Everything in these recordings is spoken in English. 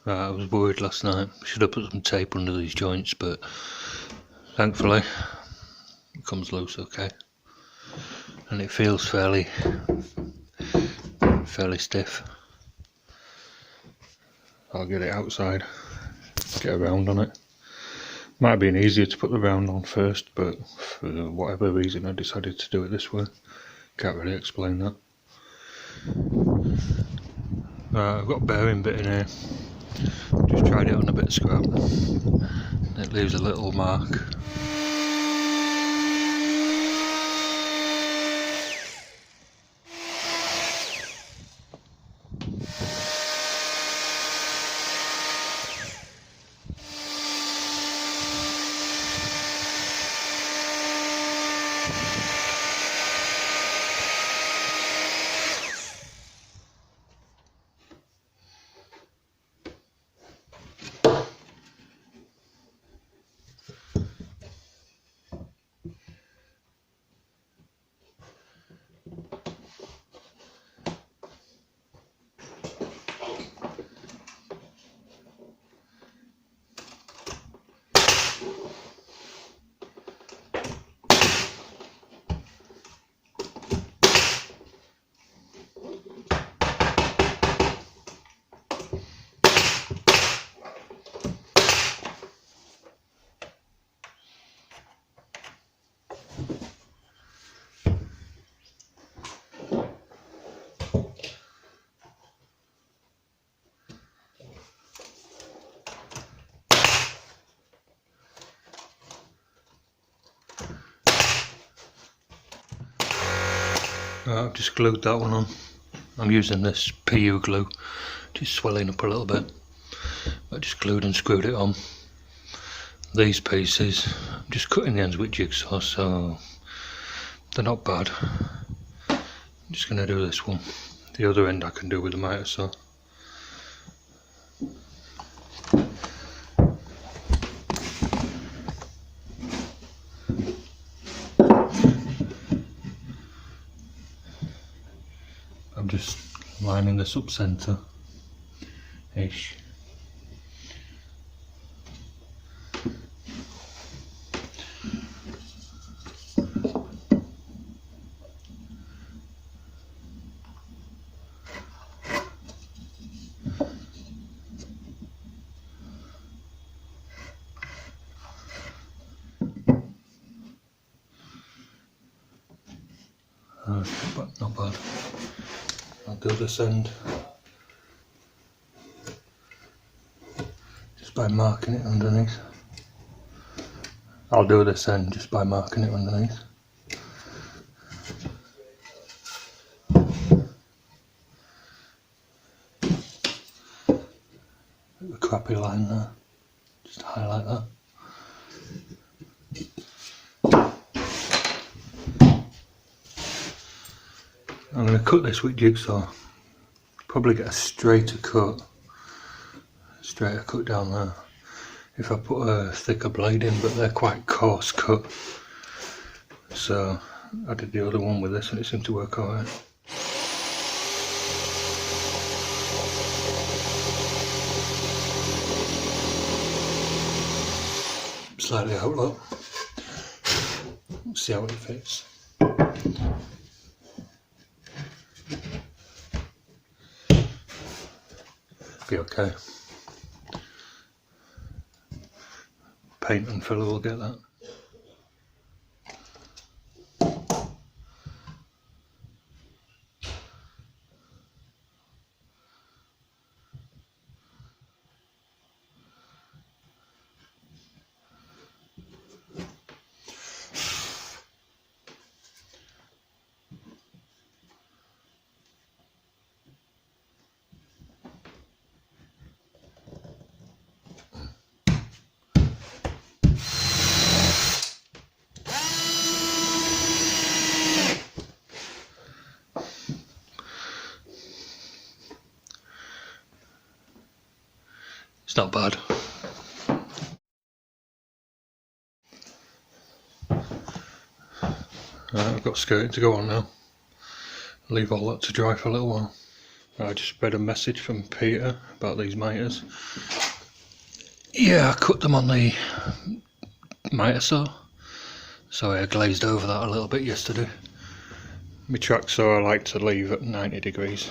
I was worried last night. Should have put some tape under these joints, but thankfully it comes loose okay, and it feels fairly stiff. I'll get it outside, get a round on it. Might have been easier to put the round on first, but for whatever reason I decided to do it this way. Can't really explain that. I've got a bearing bit in here. Just tried it on a bit of scrap. It leaves a little mark. I've just glued that one on. I'm using this PU glue, just swelling up a little bit. I just glued and screwed it on. These pieces, I'm just cutting the ends with jigsaw, so they're not bad. I'm just going to do this one. The other end I can do with a miter saw. I'm just lining this up centre-ish. But not bad. I'll do this end just by marking it underneath. I'll do this end just by marking it underneath. A crappy line there, just highlight that. I'm going to cut this with jigsaw, probably get a straighter cut down there if I put a thicker blade in, but they're quite coarse cut, so I did the other one with this and it seemed to work alright. Slightly out low, see how it fits. Be okay. Paint and filler will get that. It's not bad. I've got skirting to go on now. Leave all that to dry for a little while. I just read a message from Peter about these miters. Yeah, I cut them on the miter saw, so I glazed over that a little bit yesterday. My track saw I like to leave at 90 degrees.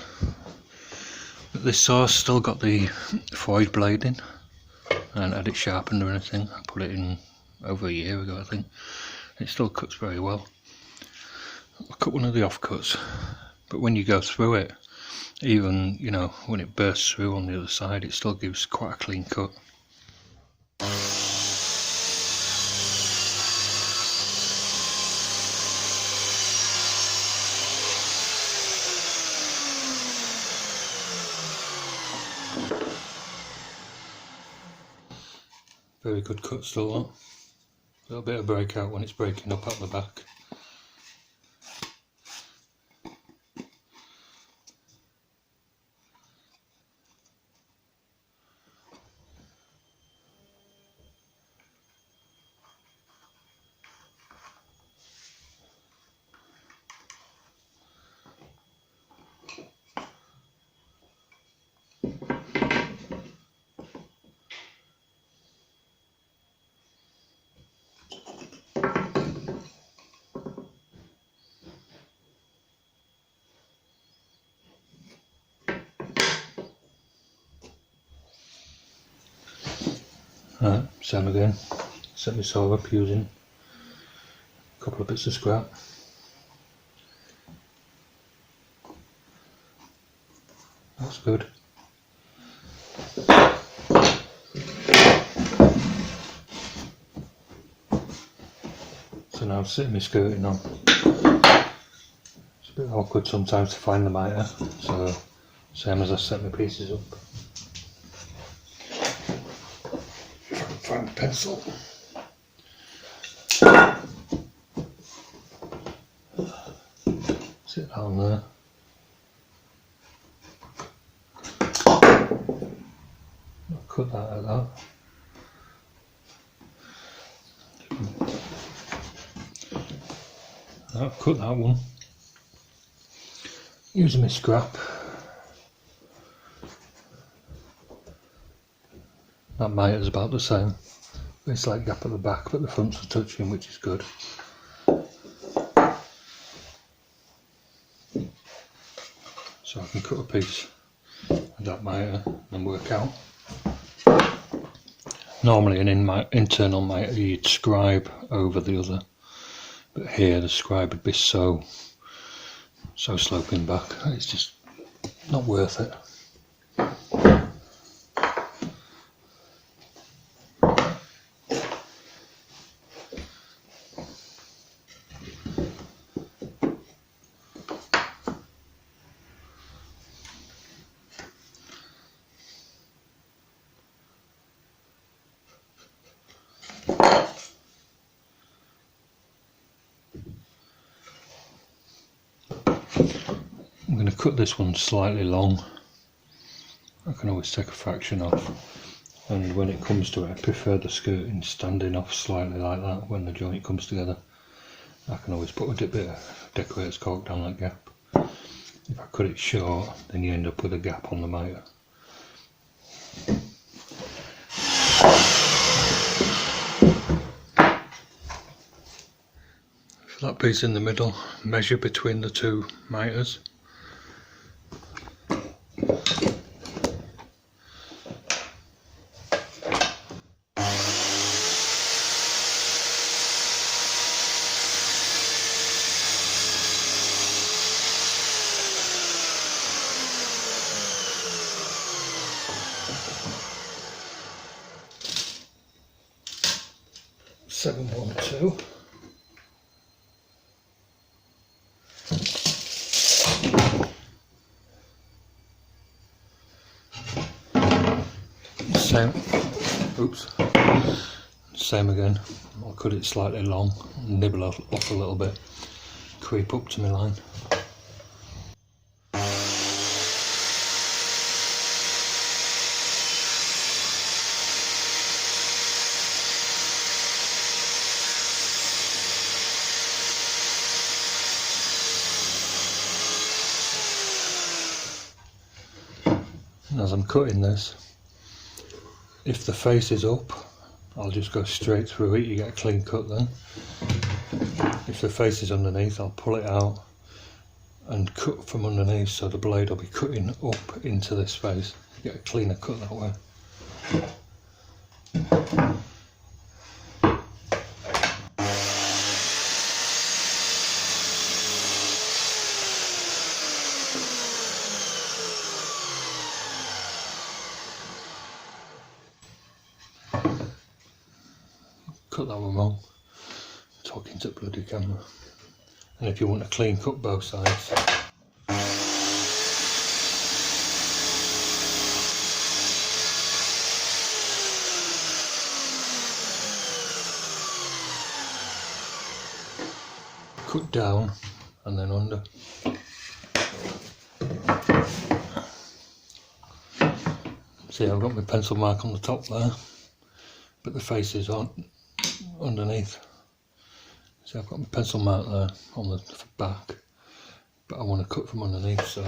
But this saw's still got the void blade in. I haven't had it sharpened or anything. I put it in over a year ago, I think. It still cuts very well. I cut one of the offcuts, but when you go through it, even, you know, when it bursts through on the other side, it still gives quite a clean cut. Very good cut still, that. A little bit of breakout when it's breaking up at the back. Same again. Set my saw up using a couple of bits of scrap. That's good. So now I'm sitting my skirting on. It's a bit awkward sometimes to find the miter, so same as I set my pieces up. If I can find a pencil. Sit down there. I'll cut that like that. I'll cut that one. Using my scrap. That miter's about the same. It's like gap at the back, but the fronts are touching, which is good. So I can cut a piece of that miter and work out. Normally an internal miter you'd scribe over the other, but here the scribe would be so sloping back, it's just not worth it. I'm going to cut this one slightly long. I can always take a fraction off, and when it comes to it I prefer the skirting standing off slightly like that when the joint comes together. I can always put a bit of decorator's cork down that gap. If I cut it short, then you end up with a gap on the miter. For that piece in the middle, measure between the two miters. Seven 1 2. Same. Oops. Same again. I'll cut it slightly long, nibble off a little bit, creep up to my line. as I'm cutting this, if the face is up, I'll just go straight through it, you get a clean cut then. If the face is underneath, I'll pull it out and cut from underneath, so the blade will be cutting up into this face. You get a cleaner cut that way. Cut that one wrong, talking to the bloody camera. And if you want a clean cut both sides, cut down and then under. See, I've got my pencil mark on the top there, but the face is on underneath. So I've got my pencil mark there on the back, but I want to cut from underneath, so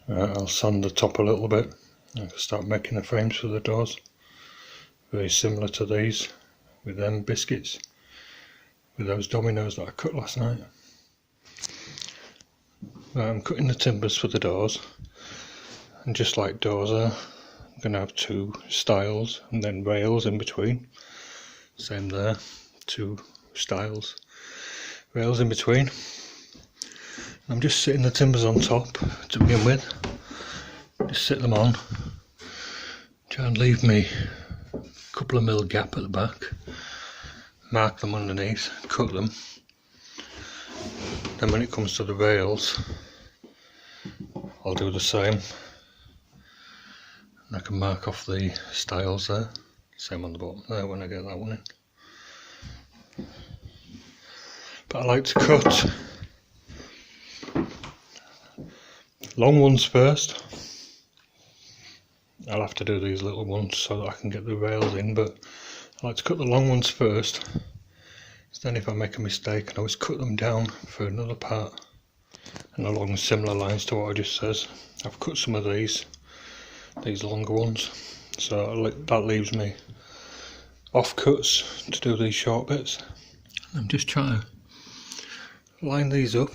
I'll sand the top a little bit. I can start making the frames for the doors. Very similar to these, with them biscuits, with those dominoes that I cut last night. I'm cutting the timbers for the doors, and just like doors are, I'm going to have two stiles and then rails in between. Same there, two stiles, rails in between. I'm just sitting the timbers on top to begin with. Just sit them on. Try and leave me a couple of mil gap at the back. Mark them underneath, cut them. Then when it comes to the rails, I'll do the same. And I can mark off the stiles there. Same on the bottom there when I get that one in. But I like to cut long ones first. I'll have to do these little ones so that I can get the rails in, but I like to cut the long ones first. So then if I make a mistake, I can always cut them down for another part and along similar lines to what I just said. I've cut some of these longer ones, so that leaves me off cuts to do these short bits. I'm just trying to line these up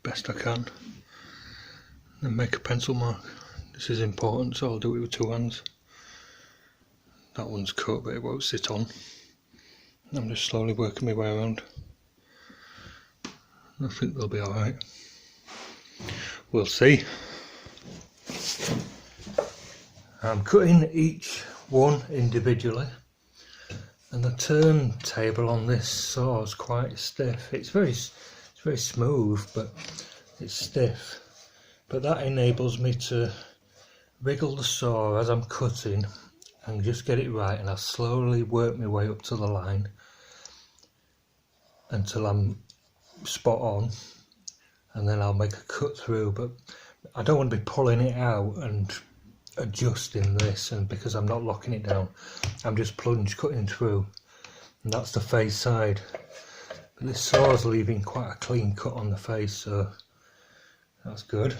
best I can and make a pencil mark. This is important, so I'll do it with two hands. That one's cut, but it won't sit on. I'm just slowly working my way around. I think they'll be alright. We'll see. I'm cutting each one individually, and the turntable on this saw is quite stiff. It's very smooth, but it's stiff. but that enables me to wriggle the saw as I'm cutting and just get it right, and I'll slowly work my way up to the line until I'm spot on, and then I'll make a cut through. But I don't want to be pulling it out and adjusting this, and because I'm not locking it down, I'm just plunge cutting through, and that's the face side. But this saw's leaving quite a clean cut on the face, so that's good.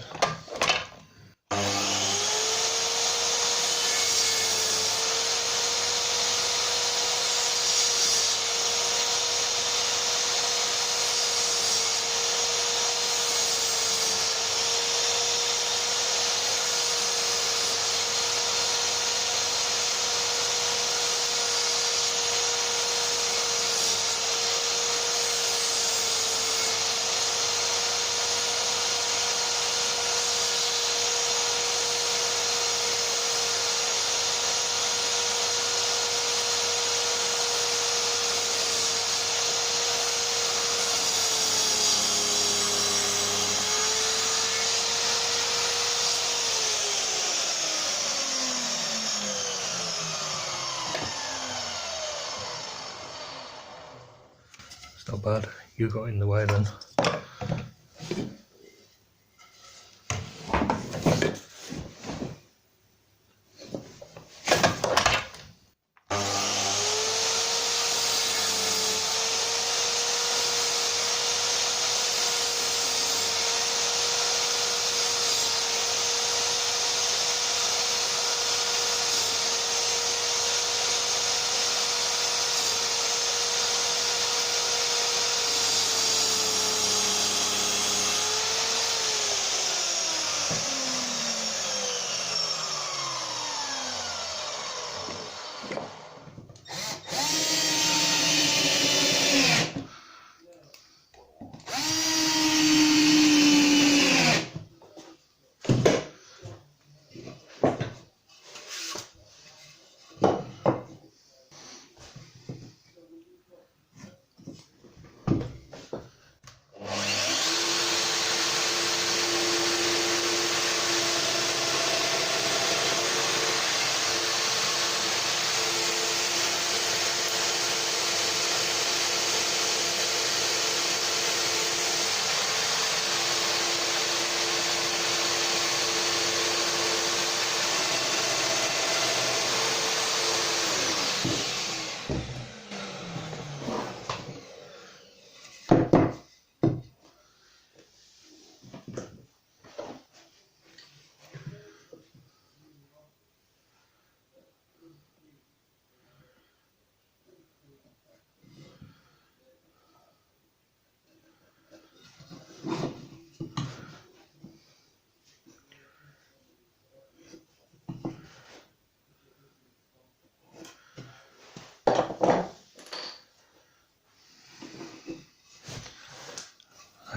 It's not bad. You got in the way then.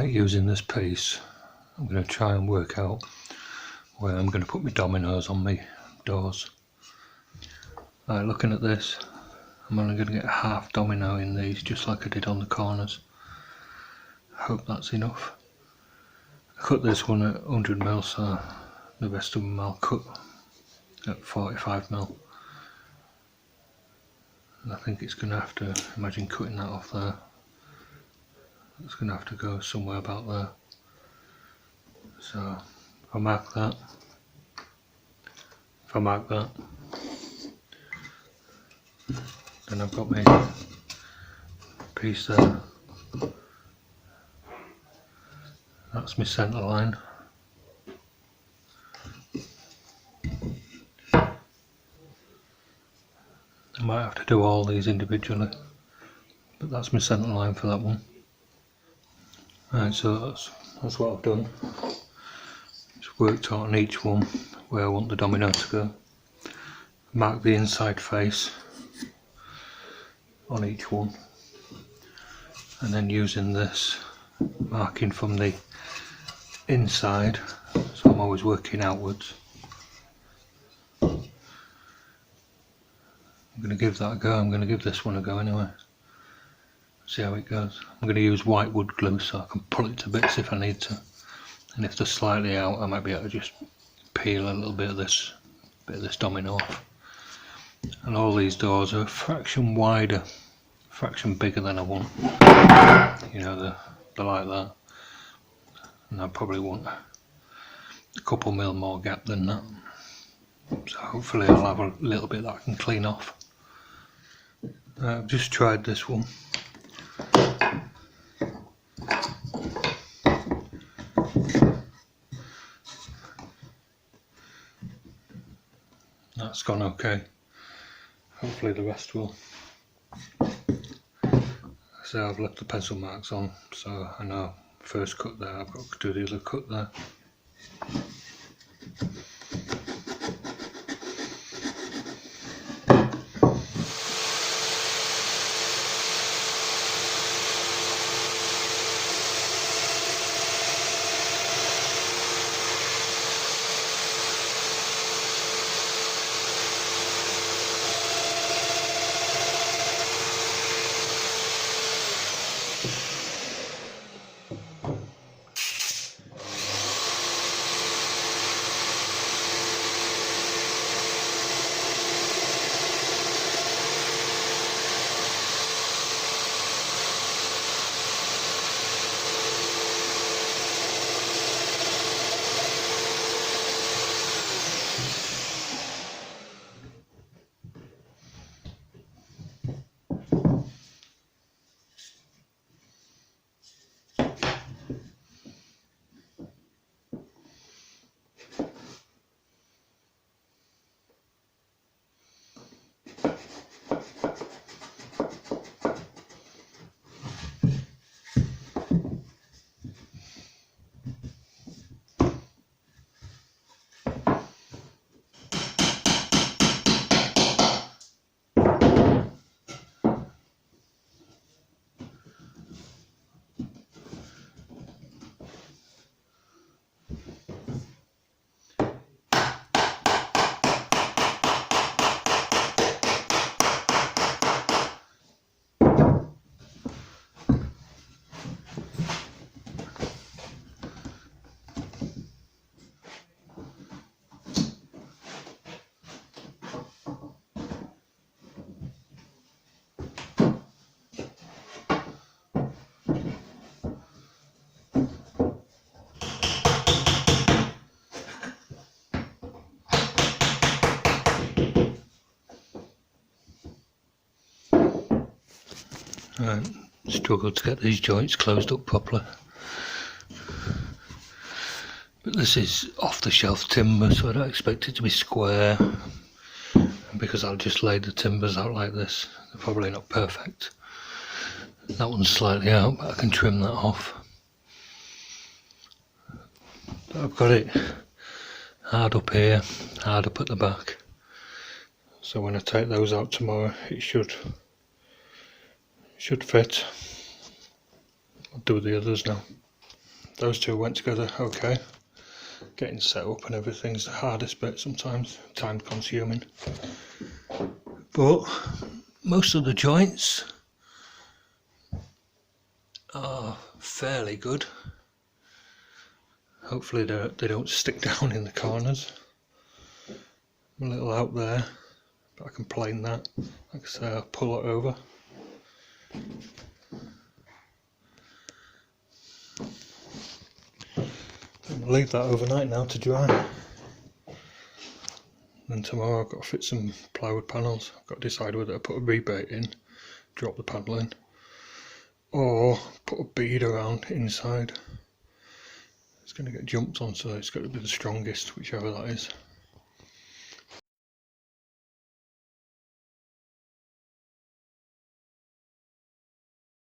Using this piece, I'm going to try and work out where I'm going to put my dominoes on my doors. Right, looking at this, I'm only going to get a half domino in these, just like I did on the corners. I hope that's enough. I cut this one at 100mm, so the rest of them I'll cut at 45mm. And I think it's going to have to, imagine cutting that off there. It's going to have to go somewhere about there. So if I mark that, then I've got my piece there. That's my centre line. I might have to do all these individually, but that's my centre line for that one. Right, so that's what I've done. Just worked out on each one where I want the domino to go. Mark the inside face on each one, and then using this marking from the inside, so I'm always working outwards. I'm going to give that a go. I'm going to give this one a go anyway. See how it goes. I'm going to use white wood glue so I can pull it to bits if I need to. and if they're slightly out, I might be able to just peel a little bit of this domino off. And all these doors are a fraction wider, a fraction bigger than I want. You know, they're like that, and I probably want a couple mil more gap than that. So hopefully I'll have a little bit that I can clean off. I've just tried this one. That's gone okay. Hopefully the rest will. So I've left the pencil marks on, so I know first cut there, I've got to do the other cut there. Right, struggled to get these joints closed up properly. But this is off the shelf timber, so I don't expect it to be square. And because I'll just lay the timbers out like this, they're probably not perfect. That one's slightly out, but I can trim that off. But I've got it hard up here, hard up at the back. So when I take those out tomorrow, it should fit. I'll do the others now. Those two went together okay. Getting set up and everything's the hardest bit sometimes, time consuming. But most of the joints are fairly good. Hopefully they don't stick down in the corners. I'm a little out there, but I can plane that. Like I say, I'll pull it over. I'll leave that overnight now to dry. Then tomorrow I've got to fit some plywood panels. I've got to decide whether to put a rebate in, drop the panel in, or put a bead around inside. It's going to get jumped on, so it's got to be the strongest, whichever that is.